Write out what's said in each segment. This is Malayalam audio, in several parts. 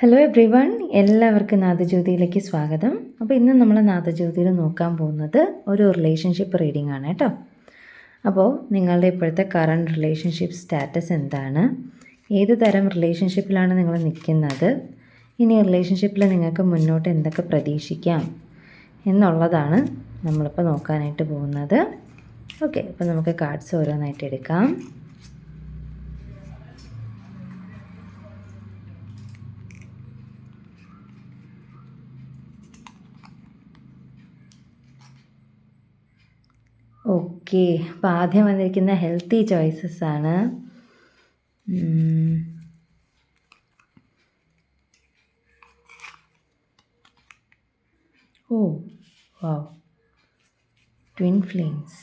ഹലോ എവ്രി വൺ, എല്ലാവർക്കും നാദജ്യോതിയിലേക്ക് സ്വാഗതം. അപ്പോൾ ഇന്ന് നമ്മൾ നാദജ്യോതിയിൽ നോക്കാൻ പോകുന്നത് ഒരു റിലേഷൻഷിപ്പ് റീഡിംഗ് ആണ് കേട്ടോ. അപ്പോൾ നിങ്ങളുടെ ഇപ്പോഴത്തെ കറണ്ട് റിലേഷൻഷിപ്പ് സ്റ്റാറ്റസ് എന്താണ്, ഏത് തരം റിലേഷൻഷിപ്പിലാണ് നിങ്ങൾ നിൽക്കുന്നത്, ഇനി റിലേഷൻഷിപ്പിൽ നിങ്ങൾക്ക് മുന്നോട്ട് എന്തൊക്കെ പ്രതീക്ഷിക്കാം എന്നുള്ളതാണ് നമ്മളിപ്പോൾ നോക്കാനായിട്ട് പോകുന്നത്. ഓക്കെ, അപ്പോൾ നമുക്ക് കാർഡ്സ് ഓരോന്നായിട്ട് എടുക്കാം. ഓക്കെ, അപ്പോൾ ആദ്യം വന്നിരിക്കുന്ന ഹെൽത്തി ചോയ്സസ് ആണ്. ഓ വാവ്, ട്വിൻ ഫ്ലെയിംസ്.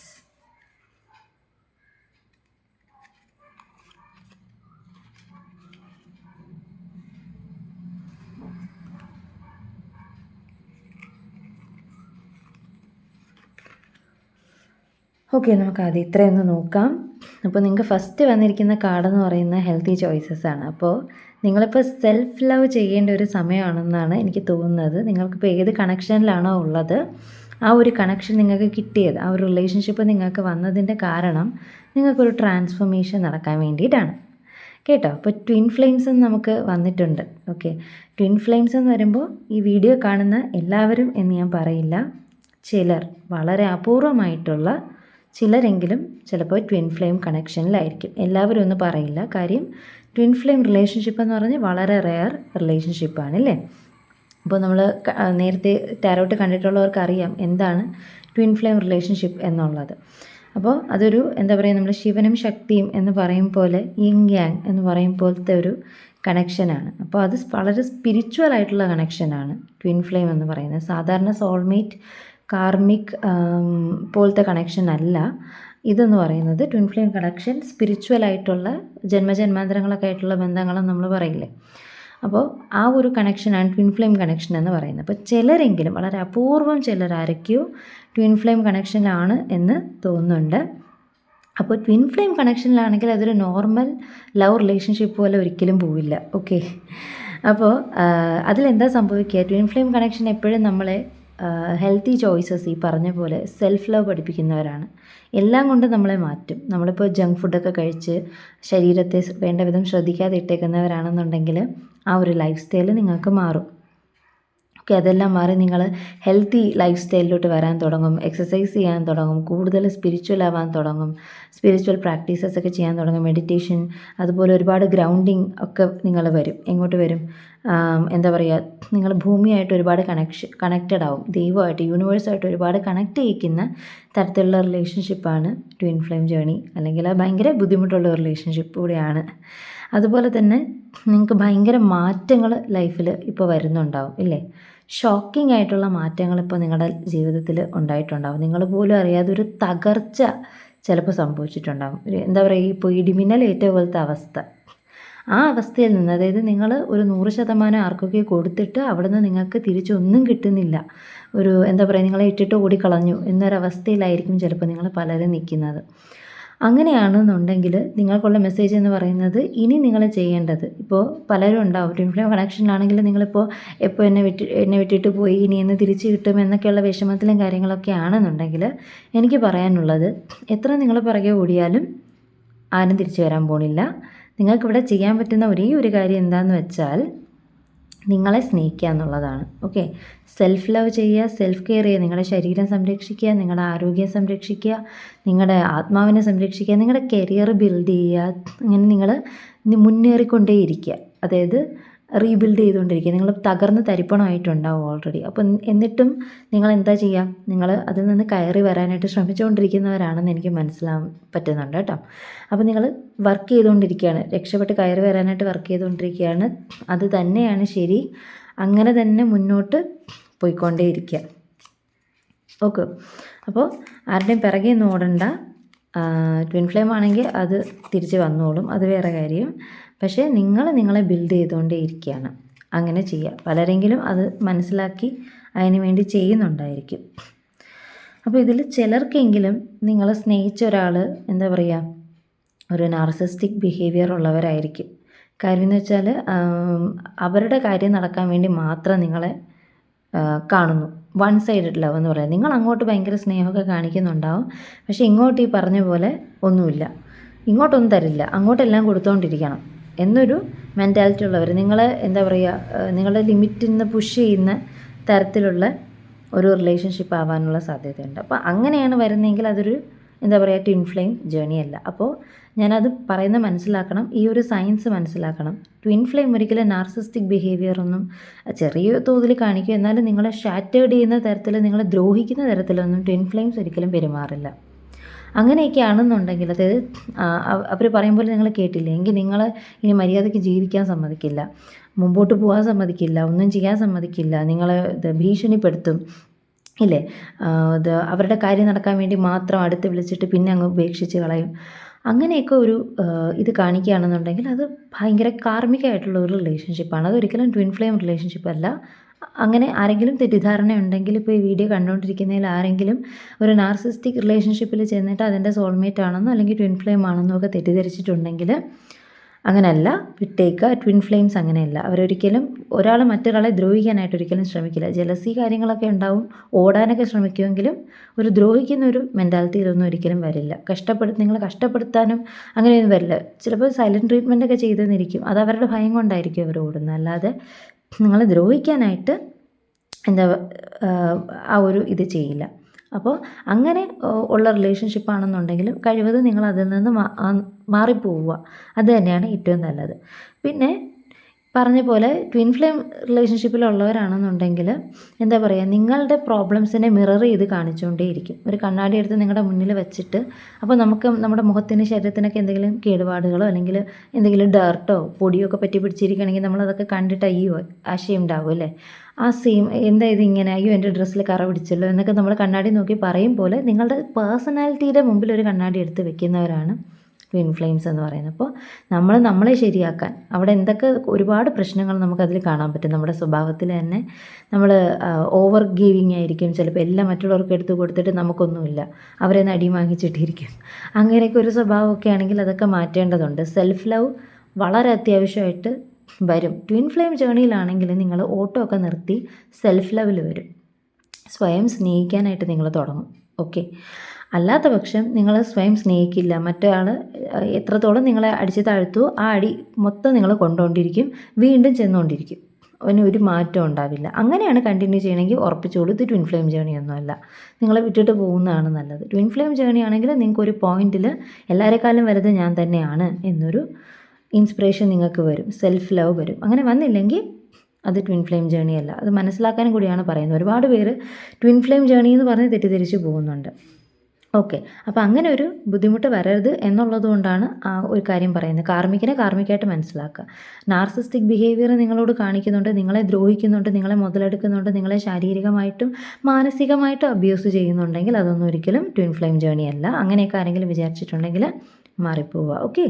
ഓക്കെ, നമുക്ക് ആദ്യം ഇത്രയൊന്ന് നോക്കാം. അപ്പോൾ നിങ്ങൾക്ക് ഫസ്റ്റ് വന്നിരിക്കുന്ന കാർഡെന്ന് പറയുന്ന ഹെൽത്തി ചോയ്സസ് ആണ്. അപ്പോൾ നിങ്ങളിപ്പോൾ സെൽഫ് ലവ് ചെയ്യേണ്ട ഒരു സമയമാണെന്നാണ് എനിക്ക് തോന്നുന്നത്. നിങ്ങൾക്കിപ്പോൾ ഏത് കണക്ഷനിലാണോ ഉള്ളത്, ആ ഒരു കണക്ഷൻ നിങ്ങൾക്ക് കിട്ടിയത്, ആ ഒരു റിലേഷൻഷിപ്പ് നിങ്ങൾക്ക് വന്നതിൻ്റെ കാരണം നിങ്ങൾക്കൊരു ട്രാൻസ്ഫോർമേഷൻ നടക്കാൻ വേണ്ടിയിട്ടാണ് കേട്ടോ. അപ്പോൾ ട്വിൻ ഫ്ലെയിംസ് നമുക്ക് വന്നിട്ടുണ്ട്. ഓക്കെ, ട്വിൻ ഫ്ലെയിംസ് എന്ന് വരുമ്പോൾ ഈ വീഡിയോ കാണുന്ന എല്ലാവരും എന്ന് ഞാൻ പറയില്ല, ചിലർ, വളരെ അപൂർവമായിട്ടുള്ള ചിലരെങ്കിലും ചിലപ്പോൾ ട്വിൻ ഫ്ലെയിം കണക്ഷനിലായിരിക്കും. എല്ലാവരും ഒന്നും പറയില്ല, കാര്യം ട്വിൻ ഫ്ലെയിം റിലേഷൻഷിപ്പ് എന്ന് പറഞ്ഞാൽ വളരെ റെയർ റിലേഷൻഷിപ്പാണ് അല്ലേ. അപ്പോൾ നമ്മൾ നേരത്തെ ടാരോട്ട് കണ്ടിട്ടുള്ളവർക്ക് അറിയാം എന്താണ് ട്വിൻ ഫ്ലെയിം റിലേഷൻഷിപ്പ് എന്നുള്ളത്. അപ്പോൾ അതൊരു എന്താ പറയുക, നമ്മൾ ശിവനും ശക്തിയും എന്ന് പറയും പോലെ യിങ് യാങ് എന്ന് പറയും പോലത്തെ ഒരു കണക്ഷനാണ്. അപ്പോൾ അത് വളരെ സ്പിരിച്വൽ ആയിട്ടുള്ള കണക്ഷനാണ് ട്വിൻ ഫ്ലെയിം എന്ന് പറയുന്നത്. സാധാരണ സോൾമേറ്റ് കാർമിക് പോലത്തെ കണക്ഷൻ അല്ല ഇതെന്ന് പറയുന്നത്. ട്വിൻ ഫ്ലെയിം കണക്ഷൻ സ്പിരിച്വൽ ആയിട്ടുള്ള ജന്മജന്മാന്തരങ്ങളൊക്കെ ആയിട്ടുള്ള ബന്ധങ്ങളും നമ്മൾ പറയില്ലേ. അപ്പോൾ ആ ഒരു കണക്ഷനാണ് ട്വിൻ ഫ്ലെയിം കണക്ഷൻ എന്ന് പറയുന്നത്. അപ്പോൾ ചിലരെങ്കിലും, വളരെ അപൂർവം ചിലർ ആരൊക്കെയോ ട്വിൻ ഫ്ലെയിം കണക്ഷനിലാണ് എന്ന് തോന്നുന്നുണ്ട്. അപ്പോൾ ട്വിൻ ഫ്ലെയിം കണക്ഷനിലാണെങ്കിൽ അതൊരു നോർമൽ ലവ് റിലേഷൻഷിപ്പ് പോലെ ഒരിക്കലും പോവില്ല. ഓക്കെ, അപ്പോൾ അതിലെന്താ സംഭവിക്കുക, ട്വിൻ ഫ്ലെയിം കണക്ഷൻ എപ്പോഴും നമ്മളെ ഹെൽത്തി ചോയ്സസ്, ഈ പറഞ്ഞ പോലെ സെൽഫ് ലവ് പഠിപ്പിക്കുന്നവരാണ്. എല്ലാം കൊണ്ട് നമ്മളെ മാറ്റും. നമ്മളിപ്പോൾ ജങ്ക് ഫുഡൊക്കെ കഴിച്ച് ശരീരത്തെ വേണ്ട വിധം ശ്രദ്ധിക്കാതെ ഇട്ടേക്കുന്നവരാണെന്നുണ്ടെങ്കിൽ ആ ഒരു ലൈഫ് സ്റ്റൈൽ നിങ്ങൾക്ക് മാറും. ഓക്കെ, അതെല്ലാം മാറി നിങ്ങൾ ഹെൽത്തി ലൈഫ് സ്റ്റൈലിലോട്ട് വരാൻ തുടങ്ങും, എക്സസൈസ് ചെയ്യാൻ തുടങ്ങും, കൂടുതൽ സ്പിരിച്വൽ ആവാൻ തുടങ്ങും, സ്പിരിച്വൽ പ്രാക്ടീസസ് ഒക്കെ ചെയ്യാൻ തുടങ്ങും, മെഡിറ്റേഷൻ, അതുപോലെ ഒരുപാട് ഗ്രൗണ്ടിങ് ഒക്കെ നിങ്ങൾ വരും. എങ്ങോട്ട് വരും, എന്താ പറയുക, നിങ്ങൾ ഭൂമിയായിട്ട് ഒരുപാട് കണക്റ്റഡ് ആവും, ദൈവമായിട്ട്, യൂണിവേഴ്സായിട്ട് ഒരുപാട് കണക്ട് ചെയ്യിക്കുന്ന തരത്തിലുള്ള റിലേഷൻഷിപ്പാണ് ട്വിൻ ഫ്ലെയിം ജേണി. അല്ലെങ്കിൽ ഭയങ്കര ബുദ്ധിമുട്ടുള്ള റിലേഷൻഷിപ്പ് കൂടിയാണ്. അതുപോലെ തന്നെ നിങ്ങൾക്ക് ഭയങ്കര മാറ്റങ്ങൾ ലൈഫിൽ ഇപ്പോൾ വരുന്നുണ്ടാവും ഇല്ലേ. ഷോക്കിംഗ് ആയിട്ടുള്ള മാറ്റങ്ങൾ ഇപ്പോൾ നിങ്ങളുടെ ജീവിതത്തിൽ ഉണ്ടായിട്ടുണ്ടാവും. നിങ്ങൾ പോലും അറിയാതെ ഒരു തകർച്ച ചിലപ്പോൾ സംഭവിച്ചിട്ടുണ്ടാകും. ഒരു എന്താ പറയുക, ഇപ്പോൾ ഇടിമിന്നലേറ്റ പോലത്തെ അവസ്ഥ, ആ അവസ്ഥയിൽ നിന്ന്, അതായത് നിങ്ങൾ ഒരു 100% ആർക്കൊക്കെ കൊടുത്തിട്ട് അവിടുന്ന് നിങ്ങൾക്ക് തിരിച്ചൊന്നും കിട്ടുന്നില്ല, ഒരു എന്താ പറയുക, നിങ്ങളെ ഇട്ടിട്ട് ഓടിക്കളഞ്ഞു എന്നൊരവസ്ഥയിലായിരിക്കും ചിലപ്പോൾ നിങ്ങൾ പലരും നിൽക്കുന്നത്. അങ്ങനെയാണെന്നുണ്ടെങ്കിൽ നിങ്ങൾക്കുള്ള മെസ്സേജ് എന്ന് പറയുന്നത്, ഇനി നിങ്ങൾ ചെയ്യേണ്ടത്, ഇപ്പോൾ പലരും ഉണ്ടാവും ട്വിൻ ഫ്ലെയിം കണക്ഷനിലാണെങ്കിൽ നിങ്ങളിപ്പോൾ എപ്പോൾ എന്നെ വിട്ടിട്ട് പോയി, ഇനി എന്ന് തിരിച്ച് കിട്ടും എന്നൊക്കെയുള്ള വിഷമത്തിലും കാര്യങ്ങളൊക്കെ ആണെന്നുണ്ടെങ്കിൽ എനിക്ക് പറയാനുള്ളത്, എത്ര നിങ്ങൾ പുറകെ ഓടിയാലും ആരും തിരിച്ചു വരാൻ പോണില്ല. നിങ്ങൾക്കിവിടെ ചെയ്യാൻ പറ്റുന്ന ഒരേ ഒരു കാര്യം എന്താണെന്ന് വെച്ചാൽ നിങ്ങളെ സ്നേഹിക്കുക എന്നുള്ളതാണ്. ഓക്കെ, സെൽഫ് ലവ് ചെയ്യുക, സെൽഫ് കെയർ ചെയ്യുക, നിങ്ങളുടെ ശരീരം സംരക്ഷിക്കുക, നിങ്ങളുടെ ആരോഗ്യം സംരക്ഷിക്കുക, നിങ്ങളുടെ ആത്മാവിനെ സംരക്ഷിക്കുക, നിങ്ങളുടെ കരിയർ ബിൽഡ് ചെയ്യുക. അങ്ങനെ നിങ്ങൾ മുന്നേറിക്കൊണ്ടേയിരിക്കുക, അതായത് റീബിൽഡ് ചെയ്തുകൊണ്ടിരിക്കുക. നിങ്ങൾ തകർന്ന് തരിപ്പണമായിട്ടുണ്ടാവും ഓൾറെഡി. അപ്പം എന്നിട്ടും നിങ്ങൾ എന്താ ചെയ്യുക, നിങ്ങൾ അതിൽ നിന്ന് കയറി വരാനായിട്ട് ശ്രമിച്ചുകൊണ്ടിരിക്കുന്നവരാണെന്ന് എനിക്ക് മനസ്സിലാൻ പറ്റുന്നുണ്ട് കേട്ടോ. അപ്പോൾ നിങ്ങൾ വർക്ക് ചെയ്തുകൊണ്ടിരിക്കുകയാണ്, രക്ഷപ്പെട്ട് കയറി വരാനായിട്ട് വർക്ക് ചെയ്തുകൊണ്ടിരിക്കുകയാണ്. അത് തന്നെയാണ് ശരി, അങ്ങനെ തന്നെ മുന്നോട്ട് പോയിക്കൊണ്ടേയിരിക്കുക. ഓക്കെ, അപ്പോൾ ആരുടെയും പിറകെ ഒന്നും ഓടണ്ട. ട്വിൻ ഫ്ലെയിം ആണെങ്കിൽ അത് തിരിച്ച് വന്നോളും, അത് വേറെ കാര്യം. പക്ഷേ നിങ്ങളെ ബിൽഡ് ചെയ്തുകൊണ്ടേ ഇരിക്കുകയാണ്. അങ്ങനെ ചെയ്യുക. പലരെങ്കിലും അത് മനസ്സിലാക്കി അതിന് വേണ്ടി ചെയ്യുന്നുണ്ടായിരിക്കും. അപ്പോൾ ഇതിൽ ചിലർക്കെങ്കിലും നിങ്ങളെ സ്നേഹിച്ച ഒരാൾ എന്താ പറയുക, ഒരു നാർസിസ്റ്റിക് ബിഹേവിയർ ഉള്ളവരായിരിക്കും. കാര്യം എന്ന് വെച്ചാൽ അവരുടെ കാര്യം നടക്കാൻ വേണ്ടി മാത്രം നിങ്ങളെ കാണുന്നു. വൺ സൈഡഡ് ലവ് എന്ന് പറയുന്നത്. നിങ്ങൾ അങ്ങോട്ട് ഭയങ്കര സ്നേഹമൊക്കെ കാണിക്കുന്നുണ്ടാവും, പക്ഷേ ഇങ്ങോട്ട് ഈ പറഞ്ഞ പോലെ ഒന്നുമില്ല, ഇങ്ങോട്ടൊന്നും തരില്ല, അങ്ങോട്ടെല്ലാം കൊടുത്തുകൊണ്ടിരിക്കണം എന്നൊരു മെൻറ്റാലിറ്റി ഉള്ളവർ, നിങ്ങളെ എന്താ പറയുക, നിങ്ങളുടെ ലിമിറ്റിൽ നിന്ന് പുഷ് ചെയ്യുന്ന തരത്തിലുള്ള ഒരു റിലേഷൻഷിപ്പ് ആവാനുള്ള സാധ്യതയുണ്ട്. അപ്പോൾ അങ്ങനെയാണ് വരുന്നതെങ്കിൽ അതൊരു എന്താ പറയുക ട്വിൻ ഫ്ലെയിം ജേണി അല്ല. അപ്പോൾ ഞാനത് പറയുന്നത് മനസ്സിലാക്കണം, ഈ ഒരു സയൻസ് മനസ്സിലാക്കണം. ട്വിൻ ഫ്ലെയിം ഒരിക്കലും നാർസിസ്റ്റിക് ബിഹേവിയർ ഒന്നും ചെറിയ തോതിൽ കാണിക്കും, എന്നാലും നിങ്ങളെ ഷാറ്റേഡ് ചെയ്യുന്ന തരത്തിൽ, നിങ്ങളെ ദ്രോഹിക്കുന്ന തരത്തിലൊന്നും ട്വിൻ ഫ്ലെയിംസ് ഒരിക്കലും പെരുമാറില്ല. അങ്ങനെയൊക്കെ ആണെന്നുണ്ടെങ്കിൽ, അതായത് അവർ പറയുമ്പോൾ നിങ്ങൾ കേട്ടില്ലേ എങ്കിൽ നിങ്ങൾ ഇനി മര്യാദയ്ക്ക് ജീവിക്കാൻ സമ്മതിക്കില്ല, മുമ്പോട്ട് പോകാൻ സമ്മതിക്കില്ല, ഒന്നും ചെയ്യാൻ സമ്മതിക്കില്ല, നിങ്ങളെ ഭീഷണിപ്പെടുത്തും ഇല്ലേ, ഇത് അവരുടെ കാര്യം നടക്കാൻ വേണ്ടി മാത്രം അടുത്ത് വിളിച്ചിട്ട് പിന്നെ അങ്ങ് ഉപേക്ഷിച്ച് കളയും. അങ്ങനെയൊക്കെ ഒരു ഇത് കാണിക്കുകയാണെന്നുണ്ടെങ്കിൽ അത് ഭയങ്കര കാർമികമായിട്ടുള്ള ഒരു റിലേഷൻഷിപ്പാണ്. അതൊരിക്കലും ട്വിൻ ഫ്ലെയിം റിലേഷൻഷിപ്പ് അല്ല. അങ്ങനെ ആരെങ്കിലും തെറ്റിദ്ധാരണ ഉണ്ടെങ്കിൽ, ഇപ്പോൾ ഈ വീഡിയോ കണ്ടുകൊണ്ടിരിക്കുന്നതിൽ ആരെങ്കിലും ഒരു നാർസിസ്റ്റിക് റിലേഷൻഷിപ്പിൽ ചെന്നിട്ട് അതിൻ്റെ സോൾമേറ്റ് ആണെന്നോ അല്ലെങ്കിൽ ട്വിൻ ഫ്ലെയിം ആണെന്നോ ഒക്കെ തെറ്റിദ്ധരിച്ചിട്ടുണ്ടെങ്കിൽ അങ്ങനെയല്ല, വിട്ടേക്കുക. ട്വിൻ ഫ്ലെയിംസ് അങ്ങനെയല്ല. അവരൊരിക്കലും ഒരാൾ മറ്റൊരാളെ ദ്രോഹിക്കാനായിട്ട് ഒരിക്കലും ശ്രമിക്കില്ല. ജലസി കാര്യങ്ങളൊക്കെ ഉണ്ടാവും, ഓടാനൊക്കെ ശ്രമിക്കുമെങ്കിലും ഒരു ദ്രോഹിക്കുന്ന ഒരു മെൻറ്റാലിറ്റിയിലൊന്നും ഒരിക്കലും വരില്ല. നിങ്ങളെ കഷ്ടപ്പെടുത്താനും അങ്ങനെയൊന്നും വരില്ല. ചിലപ്പോൾ സൈലൻറ്റ് ട്രീറ്റ്മെൻ്റ് ഒക്കെ ചെയ്തെന്നിരിക്കും, അത് അവരുടെ ഭയം കൊണ്ടായിരിക്കും അവർ ഓടുന്നത്, അല്ലാതെ നിങ്ങളെ ദ്രോഹിക്കാനായിട്ട് എന്താ ആ ഒരു ഇത് ചെയ്യില്ല. അപ്പോൾ അങ്ങനെ ഉള്ള റിലേഷൻഷിപ്പാണെന്നുണ്ടെങ്കിലും കഴിവതും നിങ്ങൾ അതിൽ നിന്ന് മാറിപ്പോവുക, അത് തന്നെയാണ് ഏറ്റവും നല്ലത്. പിന്നെ പറഞ്ഞ പോലെ ട്വിൻ ഫ്ലെയിം റിലേഷൻഷിപ്പിലുള്ളവരാണെന്നുണ്ടെങ്കിൽ എന്താ പറയുക, നിങ്ങളുടെ പ്രോബ്ലംസിനെ മിറർ ചെയ്ത് കാണിച്ചുകൊണ്ടേയിരിക്കും. ഒരു കണ്ണാടി എടുത്ത് നിങ്ങളുടെ മുന്നിൽ വെച്ചിട്ട്, അപ്പോൾ നമുക്ക് നമ്മുടെ മുഖത്തിന് ശരീരത്തിനൊക്കെ എന്തെങ്കിലും കേടുപാടുകളോ അല്ലെങ്കിൽ എന്തെങ്കിലും ഡർട്ടോ പൊടിയോ ഒക്കെ പറ്റി പിടിച്ചിരിക്കുകയാണെങ്കിൽ നമ്മളതൊക്കെ കണ്ടിട്ട് അയ്യോ ആശയുണ്ടാവും അല്ലേ, ആ സെയിം എന്താ ഇതിങ്ങനെ, അയ്യോ എൻ്റെ ഡ്രസ്സിൽ കറ പിടിച്ചല്ലോ എന്നൊക്കെ നമ്മൾ കണ്ണാടി നോക്കി പറയും പോലെ നിങ്ങളുടെ പേഴ്സണാലിറ്റിയുടെ മുമ്പിൽ ഒരു കണ്ണാടി എടുത്ത് വെക്കുന്നവരാണ് ട്വിൻ ഫ്ലെയിംസ് എന്ന് പറയുന്നത്. അപ്പോൾ നമ്മളെ ശരിയാക്കാൻ, അവിടെ എന്തൊക്കെ ഒരുപാട് പ്രശ്നങ്ങൾ നമുക്കതിൽ കാണാൻ പറ്റും. നമ്മുടെ സ്വഭാവത്തിൽ തന്നെ നമ്മൾ ഓവർ ഗീവിങ് ആയിരിക്കും, ചിലപ്പോൾ എല്ലാം മറ്റുള്ളവർക്ക് എടുത്ത് കൊടുത്തിട്ട് നമുക്കൊന്നുമില്ല, അവരെ നടി വാങ്ങിച്ചിട്ടിരിക്കും. അങ്ങനെയൊക്കെ ഒരു സ്വഭാവമൊക്കെ ആണെങ്കിൽ അതൊക്കെ മാറ്റേണ്ടതുണ്ട്. സെൽഫ് ലവ് വളരെ അത്യാവശ്യമായിട്ട് വരും. ട്വിൻ ഫ്ലെയിം ജേണിയിലാണെങ്കിൽ നിങ്ങൾ ഓട്ടോ ഒക്കെ നിർത്തി സെൽഫ് ലെവൽ വരും, സ്വയം സ്നേഹിക്കാനായിട്ട് നിങ്ങൾ തുടങ്ങും. ഓക്കെ, അല്ലാത്ത പക്ഷം നിങ്ങൾ സ്വയം സ്നേഹിക്കില്ല, മറ്റൊരാൾ എത്രത്തോളം നിങ്ങളെ അടിച്ച് താഴ്ത്തുമോ ആ അടി മൊത്തം നിങ്ങൾ കൊണ്ടുകൊണ്ടിരിക്കും, വീണ്ടും ചെന്നുകൊണ്ടിരിക്കും, അതിനൊരു മാറ്റം ഉണ്ടാവില്ല. അങ്ങനെയാണ് കണ്ടിന്യൂ ചെയ്യണമെങ്കിൽ ഉറപ്പിച്ചോളൂ, ഇത് ട്വിൻ ഫ്ലെയിം ജേണിയൊന്നുമല്ല, നിങ്ങളെ വിട്ടിട്ട് പോകുന്നതാണ് നല്ലത്. ട്വിൻ ഫ്ലെയിം ജേണി ആണെങ്കിൽ നിങ്ങൾക്കൊരു പോയിന്റിൽ എല്ലാവരെക്കാളും വലുത് ഞാൻ തന്നെയാണ് എന്നൊരു ഇൻസ്പിറേഷൻ നിങ്ങൾക്ക് വരും, സെൽഫ് ലവ് വരും. അങ്ങനെ വന്നില്ലെങ്കിൽ അത് ട്വിൻ ഫ്ലെയിം ജേണി അല്ല. അത് മനസ്സിലാക്കാനും കൂടിയാണ് പറയുന്നത്. ഒരുപാട് പേര് ട്വിൻ ഫ്ലെയിം ജേണി എന്ന് പറഞ്ഞ് തെറ്റിദ്ധരിച്ച് പോകുന്നുണ്ട്. ഓക്കെ, അപ്പോൾ അങ്ങനെ ഒരു ബുദ്ധിമുട്ട് വരരുത് എന്നുള്ളത് കൊണ്ടാണ് ആ ഒരു കാര്യം പറയുന്നത്. കാർമികമായിട്ട് മനസ്സിലാക്കുക. നാർസിസ്റ്റിക് ബിഹേവിയർ നിങ്ങളോട് കാണിക്കുന്നുണ്ട്, നിങ്ങളെ ദ്രോഹിക്കുന്നുണ്ട്, നിങ്ങളെ മുതലെടുക്കുന്നുണ്ട്, നിങ്ങളെ ശാരീരികമായിട്ടും മാനസികമായിട്ടും അബ്യൂസ് ചെയ്യുന്നുണ്ടെങ്കിൽ അതൊന്നും ഒരിക്കലും ട്വിൻ ഫ്ലെയിം ജേണി അല്ല. അങ്ങനെയൊക്കെ ആരെങ്കിലും വിചാരിച്ചിട്ടുണ്ടെങ്കിൽ മാറിപ്പോവുക. ഓക്കെ,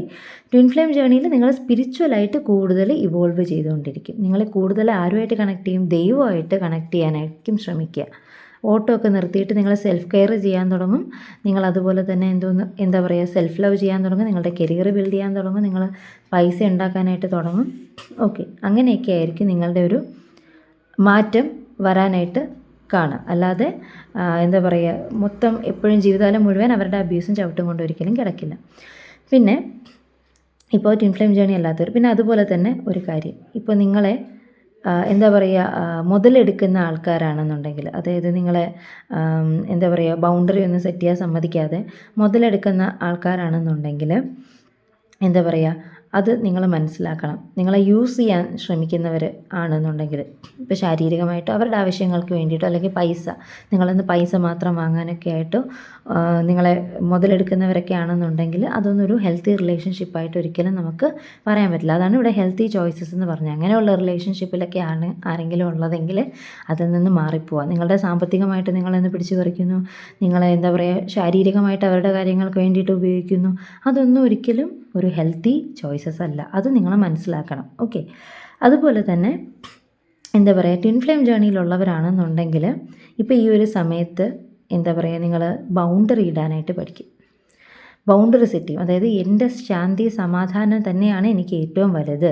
ട്വിൻ ഫ്ലെയിം ജേണിയിൽ നിങ്ങൾ സ്പിരിച്വലായിട്ട് കൂടുതൽ ഇവോൾവ് ചെയ്തുകൊണ്ടിരിക്കും. നിങ്ങൾ കൂടുതൽ ആരുമായിട്ട് കണക്ട് ചെയ്യും, ദൈവമായിട്ട് കണക്ട് ചെയ്യാനായിരിക്കും ശ്രമിക്കുക. ഓട്ടോ ഒക്കെ നിർത്തിയിട്ട് നിങ്ങൾ സെൽഫ് കെയർ ചെയ്യാൻ തുടങ്ങും. നിങ്ങൾ അതുപോലെ തന്നെ എന്താ പറയുക സെൽഫ് ലവ് ചെയ്യാൻ തുടങ്ങും. നിങ്ങളുടെ കരിയർ ബിൽഡ് ചെയ്യാൻ തുടങ്ങും. നിങ്ങൾ പൈസ ഉണ്ടാക്കാനായിട്ട് തുടങ്ങും. ഓക്കെ, അങ്ങനെയൊക്കെ ആയിരിക്കും നിങ്ങളുടെ ഒരു മാറ്റം വരാനായിട്ട് കാണുക. അല്ലാതെ എന്താ പറയുക മൊത്തം എപ്പോഴും ജീവിതകാലം മുഴുവൻ അവരുടെ അബ്യൂസും ചവിട്ടും കൊണ്ട് ഒരിക്കലും കിടക്കില്ല. പിന്നെ ഇപ്പോൾ ട്വിൻ ഫ്ലെയിം ജേണി അല്ലാത്തവർ, പിന്നെ അതുപോലെ തന്നെ ഒരു കാര്യം, ഇപ്പോൾ നിങ്ങളെ എന്താ പറയുക മുതലെടുക്കുന്ന ആൾക്കാരാണെന്നുണ്ടെങ്കിൽ, അതായത് നിങ്ങളെ എന്താ പറയുക ബൗണ്ടറി ഒന്നും സെറ്റ് ചെയ്യാൻ സമ്മതിക്കാതെ മുതലെടുക്കുന്ന ആൾക്കാരാണെന്നുണ്ടെങ്കിൽ എന്താ പറയുക അത് നിങ്ങൾ മനസ്സിലാക്കണം. നിങ്ങളെ യൂസ് ചെയ്യാൻ ശ്രമിക്കുന്നവർ ആണെന്നുണ്ടെങ്കിൽ, ഇപ്പോൾ ശാരീരികമായിട്ടോ അവരുടെ ആവശ്യങ്ങൾക്ക് വേണ്ടിയിട്ടോ അല്ലെങ്കിൽ നിങ്ങളിന്ന് പൈസ മാത്രം വാങ്ങാനൊക്കെ ആയിട്ടോ നിങ്ങളെ മുതലെടുക്കുന്നവരൊക്കെ ആണെന്നുണ്ടെങ്കിൽ അതൊന്നും ഒരു ഹെൽത്തി റിലേഷൻഷിപ്പായിട്ട് ഒരിക്കലും നമുക്ക് പറയാൻ പറ്റില്ല. അതാണ് ഇവിടെ ഹെൽത്തി ചോയ്സസ് എന്ന് പറഞ്ഞത്. അങ്ങനെയുള്ള റിലേഷൻഷിപ്പിലൊക്കെ ആരെങ്കിലും ഉള്ളതെങ്കിൽ അതിൽ നിന്ന് മാറിപ്പോവുക. നിങ്ങളുടെ സാമ്പത്തികമായിട്ട് നിങ്ങളെന്ന് പിടിച്ചു പറിക്കുന്നു, നിങ്ങളെ എന്താ പറയുക ശാരീരികമായിട്ട് അവരുടെ കാര്യങ്ങൾക്ക് വേണ്ടിയിട്ട് ഉപയോഗിക്കുന്നു, അതൊന്നും ഒരിക്കലും ഒരു ഹെൽത്തി ചോയ്സസ് അല്ല. അത് നിങ്ങൾ മനസ്സിലാക്കണം. ഓക്കെ, അതുപോലെ തന്നെ എന്താ പറയുക ട്വിൻ ഫ്ലെയിം ജേണിയിലുള്ളവരാണെന്നുണ്ടെങ്കിൽ ഇപ്പോൾ ഈ ഒരു സമയത്ത് എന്താ പറയുക നിങ്ങൾ ബൗണ്ടറി ഇടാനായിട്ട് പഠിക്കും. ബൗണ്ടറി സെറ്റ് ചെയ്യും. അതായത് എൻ്റെ ശാന്തി സമാധാനം തന്നെയാണ് എനിക്ക് ഏറ്റവും വലുത്.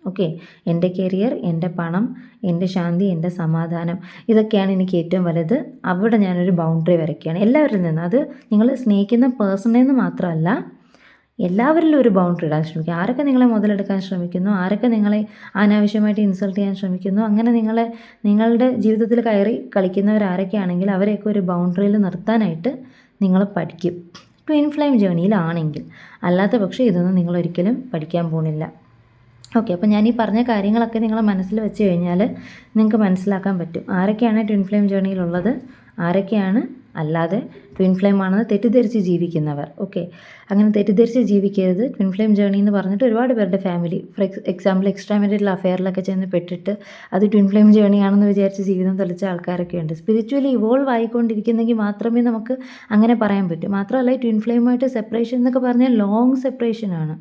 ഓക്കെ, എൻ്റെ കരിയർ, എൻ്റെ പണം, എൻ്റെ ശാന്തി, എൻ്റെ സമാധാനം, ഇതൊക്കെയാണ് എനിക്ക് ഏറ്റവും വലുത്. അവിടെ ഞാനൊരു ബൗണ്ടറി വരയ്ക്കുകയാണ് എല്ലാവരിൽ നിന്നും. അത് നിങ്ങൾ സ്നേഹിക്കുന്ന പേഴ്സണിൽ നിന്ന് മാത്രമല്ല, എല്ലാവരിലും ഒരു ബൗണ്ടറി ഇടാൻ ശ്രമിക്കുക. ആരൊക്കെ നിങ്ങളെ മുതലെടുക്കാൻ ശ്രമിക്കുന്നു, ആരൊക്കെ നിങ്ങളെ അനാവശ്യമായിട്ട് ഇൻസൾട്ട് ചെയ്യാൻ ശ്രമിക്കുന്നു, അങ്ങനെ നിങ്ങളുടെ ജീവിതത്തിൽ കയറി കളിക്കുന്നവരാരൊക്കെയാണെങ്കിൽ അവരെയൊക്കെ ഒരു ബൗണ്ടറിയിൽ നിർത്താനായിട്ട് നിങ്ങൾ പഠിക്കും, ട്വിൻ ഫ്ലെയിം ജേണിയിലാണെങ്കിൽ. അല്ലാത്ത പക്ഷം ഇതൊന്നും നിങ്ങളൊരിക്കലും പഠിക്കാൻ പോകുന്നില്ല. ഓക്കെ, അപ്പോൾ ഞാൻ ഈ പറഞ്ഞ കാര്യങ്ങളൊക്കെ നിങ്ങൾ മനസ്സിൽ വെച്ച് കഴിഞ്ഞാൽ നിങ്ങൾക്ക് മനസ്സിലാക്കാൻ പറ്റും ആരൊക്കെയാണ് ട്വിൻ ഫ്ലെയിം ജേണിയിലുള്ളത്, ആരൊക്കെയാണ് അല്ലാതെ ട്വിൻ ഫ്ലെയിം ആണെന്ന് തെറ്റിദ്ധരിച്ച് ജീവിക്കുന്നവർ. ഓക്കെ, അങ്ങനെ തെറ്റിദ്ധരിച്ച് ജീവിക്കരുത്. ട്വിൻ ഫ്ലെയിം ജേണി എന്ന് പറഞ്ഞിട്ട് ഒരുപാട് പേരുടെ family, for example extra marital അഫെയറിലൊക്കെ ചെന്ന് പെട്ടിട്ട് അത് ട്വിൻ ഫ്ലെയിം ജേണി ആണെന്ന് വിചാരിച്ച് ജീവിതം തെളിച്ച ആൾക്കാരൊക്കെ ഉണ്ട്. സ്പിരിച്വലി ഇവോൾവ് ആയിക്കൊണ്ടിരിക്കുന്നെങ്കിൽ മാത്രമേ നമുക്ക് അങ്ങനെ പറയാൻ പറ്റൂ. മാത്രമല്ല, ട്വിൻ ഫ്ലെയിമായിട്ട് സെപ്പറേഷൻ എന്നൊക്കെ പറഞ്ഞാൽ ലോങ് സെപ്പറേഷനാണ്.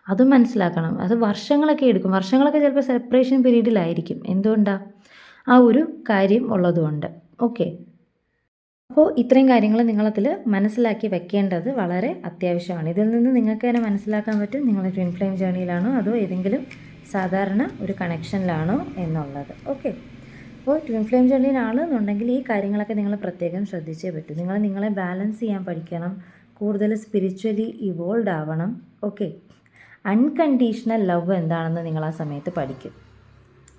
അതും മനസ്സിലാക്കണം. അത് വർഷങ്ങളൊക്കെ എടുക്കും. വർഷങ്ങളൊക്കെ ചിലപ്പോൾ സെപ്പറേഷൻ പീരീഡിലായിരിക്കും. എന്തുകൊണ്ടാണ്? ആ ഒരു കാര്യം ഉള്ളതുകൊണ്ട്. ഓക്കെ, അപ്പോൾ ഇത്രയും കാര്യങ്ങൾ നിങ്ങളതിൽ മനസ്സിലാക്കി വെക്കേണ്ടത് വളരെ അത്യാവശ്യമാണ്. ഇതിൽ നിന്ന് നിങ്ങൾക്ക് തന്നെ മനസ്സിലാക്കാൻ പറ്റും നിങ്ങൾ ട്വിൻ ഫ്ലെയിം ജേണിയിലാണോ അതോ ഏതെങ്കിലും സാധാരണ ഒരു കണക്ഷനിലാണോ എന്നുള്ളത്. ഓക്കെ, അപ്പോൾ ട്വിൻ ഫ്ലെയിം ജേണിയിലാണെന്നുണ്ടെങ്കിൽ ഈ കാര്യങ്ങളൊക്കെ നിങ്ങൾ പ്രത്യേകം ശ്രദ്ധിച്ചേ പറ്റൂ. നിങ്ങളെ ബാലൻസ് ചെയ്യാൻ പഠിക്കണം, കൂടുതൽ സ്പിരിച്വലി ഇവോൾവ് ആവണം. ഓക്കെ, അൺകണ്ടീഷണൽ ലവ് എന്താണെന്ന് നിങ്ങൾ ആ സമയത്ത് പഠിക്കും.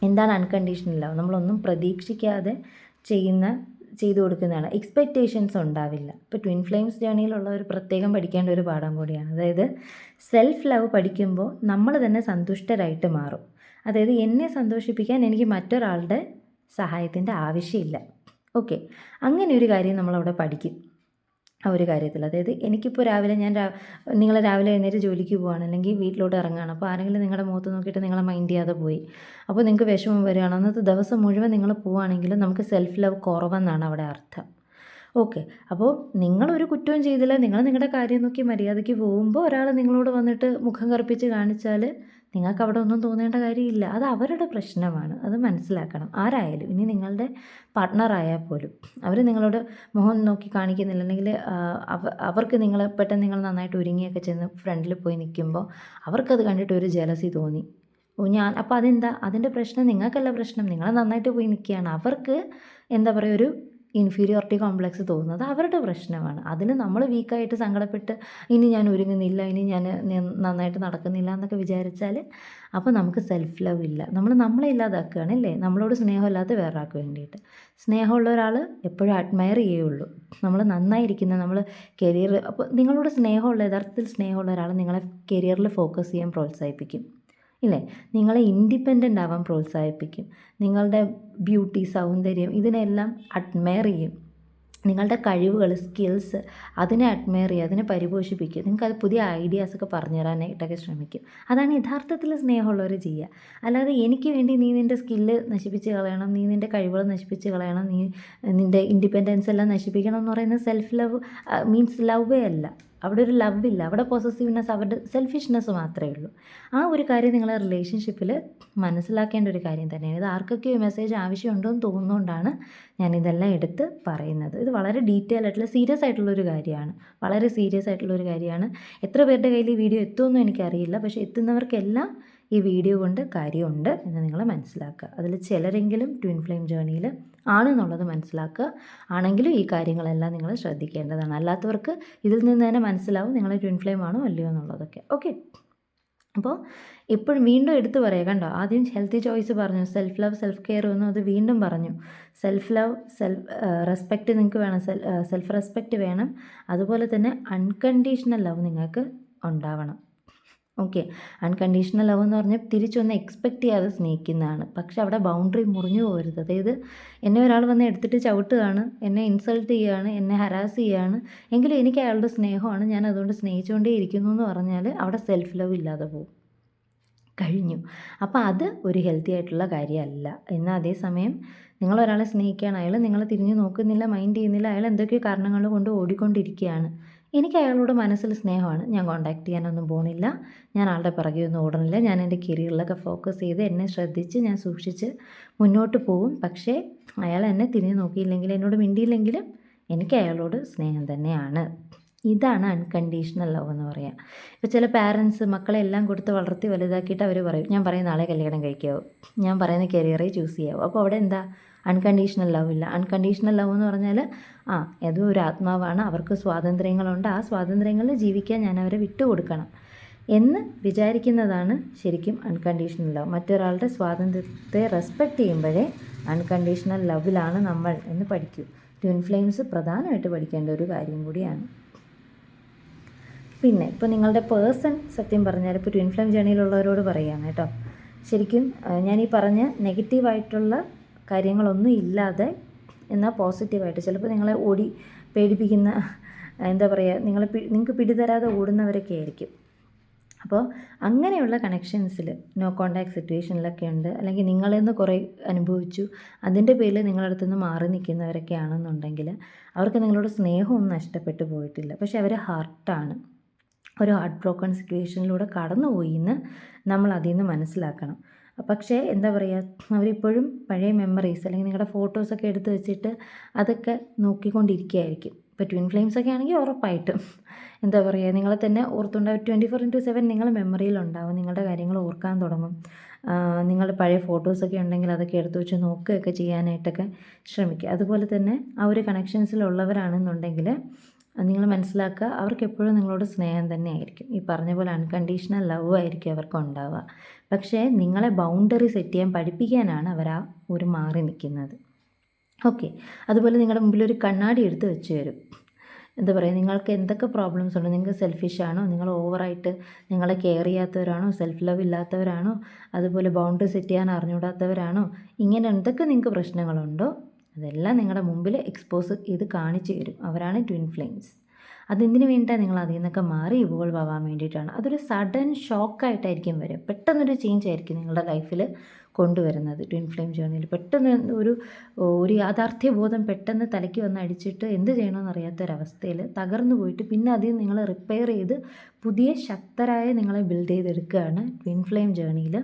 എന്താണ് അൺകണ്ടീഷണൽ ലവ്? നമ്മളൊന്നും പ്രതീക്ഷിക്കാതെ ചെയ്തു കൊടുക്കുന്നതാണ്. എക്സ്പെക്റ്റേഷൻസ് ഉണ്ടാവില്ല. ഇപ്പോൾ ട്വിൻ ഫ്ലെയിംസ് ജേണിയിലുള്ളവർ പ്രത്യേകം പഠിക്കേണ്ട ഒരു പാഠം കൂടിയാണ്. അതായത് സെൽഫ് ലവ് പഠിക്കുമ്പോൾ നമ്മൾ തന്നെ സന്തുഷ്ടരായിട്ട് മാറും. അതായത് എന്നെ സന്തോഷിപ്പിക്കാൻ എനിക്ക് മറ്റൊരാളുടെ സഹായത്തിൻ്റെ ആവശ്യമില്ല. ഓക്കെ, അങ്ങനെ ഒരു കാര്യം നമ്മളവിടെ പഠിക്കും ആ ഒരു കാര്യത്തിൽ. അതായത് എനിക്കിപ്പോൾ രാവിലെ നിങ്ങൾ രാവിലെ എഴുന്നേറ്റ് ജോലിക്ക് പോവുകയാണ്, അല്ലെങ്കിൽ വീട്ടിലോട്ട് ഇറങ്ങുകയാണ്. അപ്പോൾ ആരെങ്കിലും നിങ്ങളുടെ മുഖത്ത് നോക്കിയിട്ട് നിങ്ങളെ മൈൻഡ് ചെയ്യാതെ പോയി, അപ്പോൾ നിങ്ങൾക്ക് വിഷമം വരികയാണ്. അന്നത്തെ ദിവസം മുഴുവൻ നിങ്ങൾ പോവുകയാണെങ്കിൽ നമുക്ക് സെൽഫ് ലവ് കുറവെന്നാണ് അവിടെ അർത്ഥം. ഓക്കെ, അപ്പോൾ നിങ്ങളൊരു കുറ്റവും ചെയ്തില്ല, നിങ്ങളുടെ കാര്യം നോക്കി മര്യാദയ്ക്ക് പോകുമ്പോൾ ഒരാൾ നിങ്ങളോട് വന്നിട്ട് മുഖം കറുപ്പിച്ച് കാണിച്ചാൽ നിങ്ങൾക്ക് അവിടെ ഒന്നും തോന്നേണ്ട കാര്യമില്ല. അത് അവരുടെ പ്രശ്നമാണ്. അത് മനസ്സിലാക്കണം. ആരായാലും, ഇനി നിങ്ങളുടെ പാർട്ട്ണറായാൽ പോലും അവർ നിങ്ങളോട് മുഖം നോക്കി കാണിക്കുന്നില്ല, അല്ലെങ്കിൽ അവർക്ക് പെട്ടെന്ന് നിങ്ങൾ നന്നായിട്ട് ഒരുങ്ങിയൊക്കെ ചെന്ന് ഫ്രണ്ടിൽ പോയി നിൽക്കുമ്പോൾ അവർക്കത് കണ്ടിട്ട് ഒരു ജലസി തോന്നി. അപ്പോൾ അതെന്താ? അതിൻ്റെ പ്രശ്നം നിങ്ങൾക്കല്ല പ്രശ്നം. നിങ്ങൾ നന്നായിട്ട് പോയി നിൽക്കുകയാണ്. അവർക്ക് എന്താ പറയുക, ഒരു ഇൻഫീരിയോറിറ്റി കോംപ്ലക്സ് തോന്നുന്നത് അവരുടെ പ്രശ്നമാണ്. അതിൽ നമ്മൾ വീക്കായിട്ട് സങ്കടപ്പെട്ട് ഇനി ഞാൻ ഒരുങ്ങുന്നില്ല, ഇനി ഞാൻ നന്നായിട്ട് നടക്കുന്നില്ല എന്നൊക്കെ വിചാരിച്ചാൽ അപ്പോൾ നമുക്ക് സെൽഫ് ലവ് ഇല്ല. നമ്മളെ ഇല്ലാതാക്കുകയാണ് അല്ലേ? നമ്മളോട് സ്നേഹമില്ലാത്ത വേറൊരാൾക്ക് വേണ്ടിയിട്ട്. സ്നേഹമുള്ള ഒരാൾ എപ്പോഴും അഡ്മയർ ചെയ്യുള്ളൂ. നമ്മൾ നന്നായിരിക്കുന്ന, നമ്മൾ കരിയർ, അപ്പോൾ നിങ്ങളോട് യഥാർത്ഥത്തിൽ സ്നേഹമുള്ള ഒരാൾ നിങ്ങളെ കരിയറിൽ ഫോക്കസ് ചെയ്യാൻ പ്രോത്സാഹിപ്പിക്കും ഇല്ലേ? നിങ്ങളെ ഇൻഡിപെൻഡൻ്റ് ആവാൻ പ്രോത്സാഹിപ്പിക്കും. നിങ്ങളുടെ ബ്യൂട്ടി, സൗന്ദര്യം, ഇതിനെല്ലാം അഡ്മയർ ചെയ്യും. നിങ്ങളുടെ കഴിവുകൾ, സ്കിൽസ്, അതിനെ അഡ്മയർ ചെയ്യുക, അതിനെ പരിപോഷിപ്പിക്കുക. നിങ്ങൾക്കത് പുതിയ ഐഡിയാസൊക്കെ പറഞ്ഞു തരാനായിട്ടൊക്കെ ശ്രമിക്കും. അതാണ് യഥാർത്ഥത്തിൽ സ്നേഹമുള്ളവർ ചെയ്യുക. അല്ലാതെ എനിക്ക് വേണ്ടി നീ നിൻ്റെ സ്കില്ല് നശിപ്പിച്ച് കളയണം, നീ നിൻ്റെ കഴിവുകൾ നശിപ്പിച്ച് കളയണം, നീ നിൻ്റെ ഇൻഡിപെൻഡൻസ് എല്ലാം നശിപ്പിക്കണം എന്ന് പറയുന്നത് സെൽഫ് ലവ് മീൻസ് ലവേ അല്ല. അവിടെ ഒരു ലവ് ഇല്ല. അവിടെ പോസസീവ്നെസ്, അവരുടെ സെൽഫിഷ്നെസ് മാത്രമേ ഉള്ളൂ. ആ ഒരു കാര്യം നിങ്ങൾ റിലേഷൻഷിപ്പിൽ മനസ്സിലാക്കേണ്ട ഒരു കാര്യം തന്നെയാണ്. ഇത് ആർക്കൊക്കെ ഈ മെസ്സേജ് ആവശ്യമുണ്ടോ എന്ന് തോന്നുന്നതുകൊണ്ടാണ് ഞാനിതെല്ലാം എടുത്ത് പറയുന്നത്. ഇത് വളരെ ഡീറ്റെയിൽ ആയിട്ടുള്ള സീരിയസ് ആയിട്ടുള്ളൊരു കാര്യമാണ്. വളരെ സീരിയസ് ആയിട്ടുള്ളൊരു കാര്യമാണ്. എത്ര പേരുടെ കയ്യിൽ ഈ വീഡിയോ എത്തുമെന്നും എനിക്കറിയില്ല. പക്ഷേ എത്തുന്നവർക്കെല്ലാം ഈ വീഡിയോ കൊണ്ട് കാര്യമുണ്ട് എന്ന് നിങ്ങൾ മനസ്സിലാക്കുക. അതിൽ ചിലരെങ്കിലും ട്വിൻ ഫ്ലെയിം ജേണിയിൽ ആണെന്നുള്ളത് മനസ്സിലാക്കുക. ആണെങ്കിലും ഈ കാര്യങ്ങളെല്ലാം നിങ്ങൾ ശ്രദ്ധിക്കേണ്ടതാണ്. അല്ലാത്തവർക്ക് ഇതിൽ നിന്ന് തന്നെ മനസ്സിലാവും നിങ്ങൾ ട്വിൻ ഫ്ലെയിം ആണോ അല്ലയോ എന്നുള്ളതൊക്കെ. ഓക്കെ, അപ്പോൾ എപ്പോഴും വീണ്ടും എടുത്തു പറയുക. കണ്ടോ, ആദ്യം ഹെൽത്തി ചോയ്സ് പറഞ്ഞു, സെൽഫ് ലവ്, സെൽഫ് കെയർ വന്നു, അത് വീണ്ടും പറഞ്ഞു. സെൽഫ് ലവ്, റെസ്പെക്റ്റ് നിങ്ങൾക്ക് വേണം, സെൽഫ് റെസ്പെക്റ്റ് വേണം. അതുപോലെ തന്നെ അൺകണ്ടീഷണൽ ലവ് നിങ്ങൾക്ക് ഉണ്ടാവണം. ഓക്കെ, അൺകണ്ടീഷണൽ ലവ് എന്ന് പറഞ്ഞാൽ തിരിച്ചൊന്ന് എക്സ്പെക്റ്റ് ചെയ്യാതെ സ്നേഹിക്കുന്നതാണ്. പക്ഷെ അവിടെ ബൗണ്ടറി മുറിഞ്ഞു പോകരുത്. അതായത് എന്നെ ഒരാൾ വന്ന് എടുത്തിട്ട് ചവിട്ടുകയാണ്, എന്നെ ഇൻസൾട്ട് ചെയ്യുകയാണ്, എന്നെ ഹരാസ് ചെയ്യുകയാണ്, എങ്കിലും എനിക്ക് അയാളുടെ സ്നേഹമാണ്, ഞാൻ അതുകൊണ്ട് സ്നേഹിച്ചുകൊണ്ടേ ഇരിക്കുന്നു എന്ന് പറഞ്ഞാൽ അവിടെ സെൽഫ് ലവ് ഇല്ലാതെ പോകും. കഴിഞ്ഞു. അപ്പോൾ അത് ഒരു ഹെൽത്തി ആയിട്ടുള്ള കാര്യമല്ല. എന്നാൽ അതേസമയം നിങ്ങളൊരാളെ സ്നേഹിക്കുകയാണ്, അയാൾ നിങ്ങളെ തിരിഞ്ഞു നോക്കുന്നില്ല, മൈൻഡ് ചെയ്യുന്നില്ല, അയാൾ എന്തൊക്കെയോ കാരണങ്ങൾ കൊണ്ട് ഓടിക്കൊണ്ടിരിക്കുകയാണ്. എനിക്ക് അയാളോട് മനസ്സിൽ സ്നേഹമാണ്, ഞാൻ കോൺടാക്ട് ചെയ്യാനൊന്നും പോകണില്ല, ഞാൻ ആളുടെ പിറകെ ഒന്നും ഓടണില്ല, ഞാൻ എൻ്റെ കരിയറിലൊക്കെ ഫോക്കസ് ചെയ്ത് എന്നെ ശ്രദ്ധിച്ച് ഞാൻ സൂക്ഷിച്ച് മുന്നോട്ട് പോകും. പക്ഷേ അയാൾ എന്നെ തിരിഞ്ഞു നോക്കിയില്ലെങ്കിൽ, എന്നോട് മിണ്ടിയില്ലെങ്കിലും എനിക്ക് അയാളോട് സ്നേഹം തന്നെയാണ്. ഇതാണ് അൺകണ്ടീഷണൽ ലവ് എന്ന് പറയുക. ഇപ്പോൾ ചില പാരൻസ് മക്കളെ എല്ലാം കൊടുത്ത് വളർത്തി വലുതാക്കിയിട്ട് അവർ പറയും, ഞാൻ പറയുന്ന ആളെ കല്യാണം കഴിക്കാവൂ, ഞാൻ പറയുന്ന കരിയറെ ചൂസ് ചെയ്യാവൂ. അപ്പോൾ അവിടെ എന്താ, അൺകണ്ടീഷണൽ ലവ് ഇല്ല. അൺകണ്ടീഷണൽ ലവ് എന്ന് പറഞ്ഞാൽ ഏതോ ഒരു ആത്മാവാണ്, അവർക്ക് സ്വാതന്ത്ര്യങ്ങളുണ്ട്, ആ സ്വാതന്ത്ര്യങ്ങളിൽ ജീവിക്കാൻ ഞാൻ അവരെ വിട്ടുകൊടുക്കണം എന്ന് വിചാരിക്കുന്നതാണ് ശരിക്കും അൺകണ്ടീഷണൽ ലവ്. മറ്റൊരാളുടെ സ്വാതന്ത്ര്യത്തെ റെസ്പെക്റ്റ് ചെയ്യുമ്പോഴേ അൺകണ്ടീഷണൽ ലവിലാണ് നമ്മൾ എന്ന് പഠിക്കൂ. ട്വിൻ ഫ്ലെയിംസ് പ്രധാനമായിട്ട് പഠിക്കേണ്ട ഒരു കാര്യം കൂടിയാണ്. പിന്നെ ഇപ്പോൾ നിങ്ങളുടെ പേഴ്സൺ സത്യം പറഞ്ഞാൽ ഇപ്പോൾ ട്വിൻ ഫ്ലെയിം ജേണിയിലുള്ളവരോട് പറയുകയാണ് കേട്ടോ, ശരിക്കും ഞാൻ ഈ പറഞ്ഞ നെഗറ്റീവായിട്ടുള്ള കാര്യങ്ങളൊന്നും ഇല്ലാതെ എന്നാൽ പോസിറ്റീവായിട്ട് ചിലപ്പോൾ നിങ്ങളെ പേടിപ്പിക്കുന്ന എന്താ പറയുക, നിങ്ങൾക്ക് പിടിതരാതെ ഓടുന്നവരൊക്കെ ആയിരിക്കും. അപ്പോൾ അങ്ങനെയുള്ള കണക്ഷൻസിൽ നോ കോണ്ടാക്ട് സിറ്റുവേഷനിലൊക്കെ ഉണ്ട്, അല്ലെങ്കിൽ നിങ്ങളിൽ നിന്ന് കുറേ അനുഭവിച്ചു അതിൻ്റെ പേരിൽ നിങ്ങളുടെ അടുത്തുനിന്ന് മാറി നിൽക്കുന്നവരൊക്കെ ആണെന്നുണ്ടെങ്കിൽ അവർക്ക് നിങ്ങളോട് സ്നേഹമൊന്നും നഷ്ടപ്പെട്ടു പോയിട്ടില്ല. പക്ഷെ അവർ ഹർട്ടാണ്, ഒരു ഹാർട്ട് ബ്രോക്കൺ സിറ്റുവേഷനിലൂടെ കടന്നുപോയി എന്ന് നമ്മൾ അതിൽ നിന്ന് മനസ്സിലാക്കണം. പക്ഷേ എന്താ പറയുക, അവരിപ്പോഴും പഴയ മെമ്മറീസ് അല്ലെങ്കിൽ നിങ്ങളുടെ ഫോട്ടോസൊക്കെ എടുത്ത് വെച്ചിട്ട് അതൊക്കെ നോക്കിക്കൊണ്ടിരിക്കുകയായിരിക്കും. ഇപ്പോൾ ട്വിൻ ഫ്ലെയിംസൊക്കെ ആണെങ്കിൽ ഉറപ്പായിട്ടും എന്താ പറയുക, നിങ്ങളെ തന്നെ ഓർത്തുണ്ടാവും. 24/7 നിങ്ങൾ മെമ്മറിയിലുണ്ടാവും, നിങ്ങളുടെ കാര്യങ്ങൾ ഓർക്കാൻ തുടങ്ങും. നിങ്ങളുടെ പഴയ ഫോട്ടോസൊക്കെ ഉണ്ടെങ്കിൽ അതൊക്കെ എടുത്ത് വെച്ച് നോക്കുകയൊക്കെ ചെയ്യാനായിട്ടൊക്കെ ശ്രമിക്കുക. അതുപോലെ തന്നെ ആ ഒരു കണക്ഷൻസിലുള്ളവരാണെന്നുണ്ടെങ്കിൽ നിങ്ങൾ മനസ്സിലാക്കുക, അവർക്ക് എപ്പോഴും നിങ്ങളോട് സ്നേഹം തന്നെ ആയിരിക്കും. ഈ പറഞ്ഞ പോലെ അൺകണ്ടീഷണൽ ലവ് ആയിരിക്കും അവർക്ക് ഉണ്ടാവുക. പക്ഷേ നിങ്ങളെ ബൗണ്ടറി സെറ്റ് ചെയ്യാൻ പഠിപ്പിക്കാനാണ് അവർ ആ ഒരു മാറി നിൽക്കുന്നത്. ഓക്കെ, അതുപോലെ നിങ്ങളുടെ മുമ്പിൽ ഒരു കണ്ണാടി എടുത്ത് വെച്ച് തരും. എന്താ പറയുക, നിങ്ങൾക്ക് എന്തൊക്കെ പ്രോബ്ലംസ് ഉണ്ട്, നിങ്ങൾക്ക് സെൽഫിഷാണോ, നിങ്ങൾ ഓവറായിട്ട് നിങ്ങളെ കെയർ ചെയ്യാത്തവരാണോ, സെൽഫ് ലവ് ഇല്ലാത്തവരാണോ, അതുപോലെ ബൗണ്ടറി സെറ്റ് ചെയ്യാൻ അറിഞ്ഞുകൂടാത്തവരാണോ, ഇങ്ങനെ എന്തൊക്കെ നിങ്ങൾക്ക് പ്രശ്നങ്ങളുണ്ടോ അതെല്ലാം നിങ്ങളുടെ മുമ്പിൽ എക്സ്പോസ് ചെയ്ത് കാണിച്ചു തരും. അവരാണ് ട്വിൻ ഫ്ലെയിംസ്. അതെന്തിനു വേണ്ടിയിട്ടാണ്, നിങ്ങൾ അതിൽ നിന്നൊക്കെ മാറി ഇവോൾവ് ആവാൻ വേണ്ടിയിട്ടാണ്. അതൊരു സഡൻ ഷോക്കായിട്ടായിരിക്കും വരും, പെട്ടെന്നൊരു ചേഞ്ച് ആയിരിക്കും നിങ്ങളുടെ ലൈഫിൽ കൊണ്ടുവരുന്നത്. ട്വിൻ ഫ്ലെയിം ജേർണിയിൽ പെട്ടെന്ന് ഒരു യാഥാർത്ഥ്യബോധം പെട്ടെന്ന് തലയ്ക്ക് വന്ന് അടിച്ചിട്ട് എന്ത് ചെയ്യണമെന്ന് അറിയാത്തൊരവസ്ഥയിൽ തകർന്നു പോയിട്ട് പിന്നെ അതിൽ നിങ്ങൾ റിപ്പയർ ചെയ്ത് പുതിയ ശക്തരായ നിങ്ങളെ ബിൽഡ് ചെയ്തെടുക്കുകയാണ് ട്വിൻ ഫ്ലെയിം ജേർണിയിൽ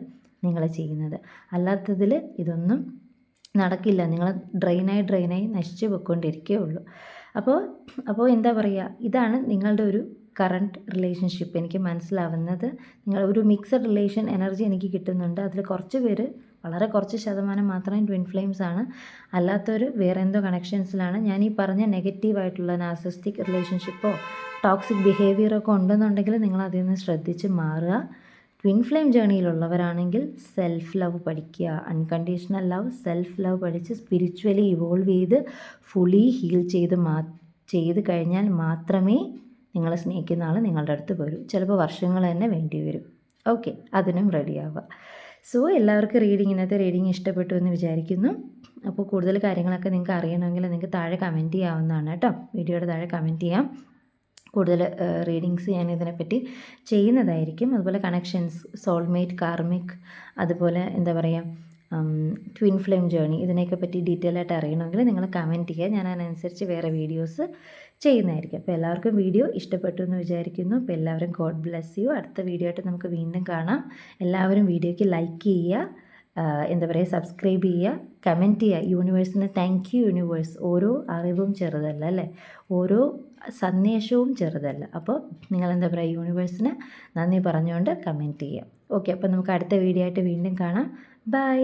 നിങ്ങൾ ചെയ്യുന്നത്. അല്ലാത്തതിൽ ഇതൊന്നും നടക്കില്ല, നിങ്ങൾ ഡ്രെയിനായി നശിച്ചു പോയിക്കൊണ്ടിരിക്കുകയുള്ളൂ. അപ്പോൾ എന്താ പറയുക, ഇതാണ് നിങ്ങളുടെ ഒരു കറണ്ട് റിലേഷൻഷിപ്പ് എനിക്ക് മനസ്സിലാവുന്നത്. നിങ്ങൾ ഒരു മിക്സഡ് റിലേഷൻ എനർജി എനിക്ക് കിട്ടുന്നുണ്ട്. അതിൽ കുറച്ച് പേര്, വളരെ കുറച്ച് ശതമാനം മാത്രമേ ട്വിൻ ഫ്ലെയിംസ് ആണ്, അല്ലാത്തവർ വേറെ എന്തോ കണക്ഷൻസിലാണ്. ഞാൻ ഈ പറഞ്ഞ നെഗറ്റീവായിട്ടുള്ള നാർസിസ്റ്റിക് റിലേഷൻഷിപ്പോ ടോക്സിക് ബിഹേവിയറൊക്കെ ഉണ്ടെന്നുണ്ടെങ്കിൽ നിങ്ങൾ അതിൽ നിന്ന് ശ്രദ്ധിച്ച് മാറുക. ട്വിൻ ഫ്ലെയിം ജേർണിയിലുള്ളവരാണെങ്കിൽ സെൽഫ് ലവ് പഠിക്കുക, അൺകണ്ടീഷണൽ ലവ്, സെൽഫ് ലവ് പഠിച്ച് സ്പിരിച്വലി ഇവോൾവ് ചെയ്ത് ഫുള്ളി ഹീൽ ചെയ്ത് കഴിഞ്ഞാൽ മാത്രമേ നിങ്ങളെ സ്നേഹിക്കുന്ന ആൾ നിങ്ങളുടെ അടുത്ത് വരൂ. ചിലപ്പോൾ വർഷങ്ങൾ തന്നെ വേണ്ടി വരും. ഓക്കെ, അതിനും റെഡിയാവുക. സോ എല്ലാവർക്കും ഇന്നത്തെ റീഡിങ് ഇഷ്ടപ്പെട്ടു എന്ന് വിചാരിക്കുന്നു. അപ്പോൾ കൂടുതൽ കാര്യങ്ങളൊക്കെ നിങ്ങൾക്ക് അറിയണമെങ്കിൽ നിങ്ങൾക്ക് താഴെ കമൻറ്റ് ചെയ്യാവുന്നതാണ് കേട്ടോ. വീഡിയോയുടെ താഴെ കമൻറ്റ് ചെയ്യാം. കൂടുതൽ റീഡിങ്സ് ഞാൻ ഇതിനെപ്പറ്റി ചെയ്യുന്നതായിരിക്കും. അതുപോലെ കണക്ഷൻസ്, സോൾമേറ്റ്, കാർമിക്, അതുപോലെ എന്താ പറയുക ട്വിൻ ഫ്ലെയിം ജേർണി, ഇതിനെയൊക്കെ പറ്റി ഡീറ്റെയിൽ ആയിട്ട് അറിയണമെങ്കിൽ നിങ്ങൾ കമൻറ്റ് ചെയ്യുക. ഞാൻ അതിനനുസരിച്ച് വേറെ വീഡിയോസ് ചെയ്യുന്നതായിരിക്കും. അപ്പോൾ എല്ലാവർക്കും വീഡിയോ ഇഷ്ടപ്പെട്ടു എന്ന് വിചാരിക്കുന്നു. അപ്പോൾ എല്ലാവരും ഗോഡ് ബ്ലെസ് യു. അടുത്ത വീഡിയോ ആയിട്ട് നമുക്ക് വീണ്ടും കാണാം. എല്ലാവരും വീഡിയോയ്ക്ക് ലൈക്ക് ചെയ്യുക, എന്താ പറയുക, സബ്സ്ക്രൈബ് ചെയ്യുക, കമൻറ്റ് ചെയ്യുക. യൂണിവേഴ്സിന് താങ്ക് യു യൂണിവേഴ്സ്. ഓരോ അറിവും ചെറുതല്ല അല്ലേ, ഓരോ സന്ദേശവും ചെറുതല്ല. അപ്പോൾ നിങ്ങൾ എന്താ പറയുക, യൂണിവേഴ്സിന് നന്ദി പറഞ്ഞുകൊണ്ട് കമൻറ്റ് ചെയ്യുക. ഓക്കെ, അപ്പോൾ നമുക്ക് അടുത്ത വീഡിയോ ആയിട്ട് വീണ്ടും കാണാം. ബൈ.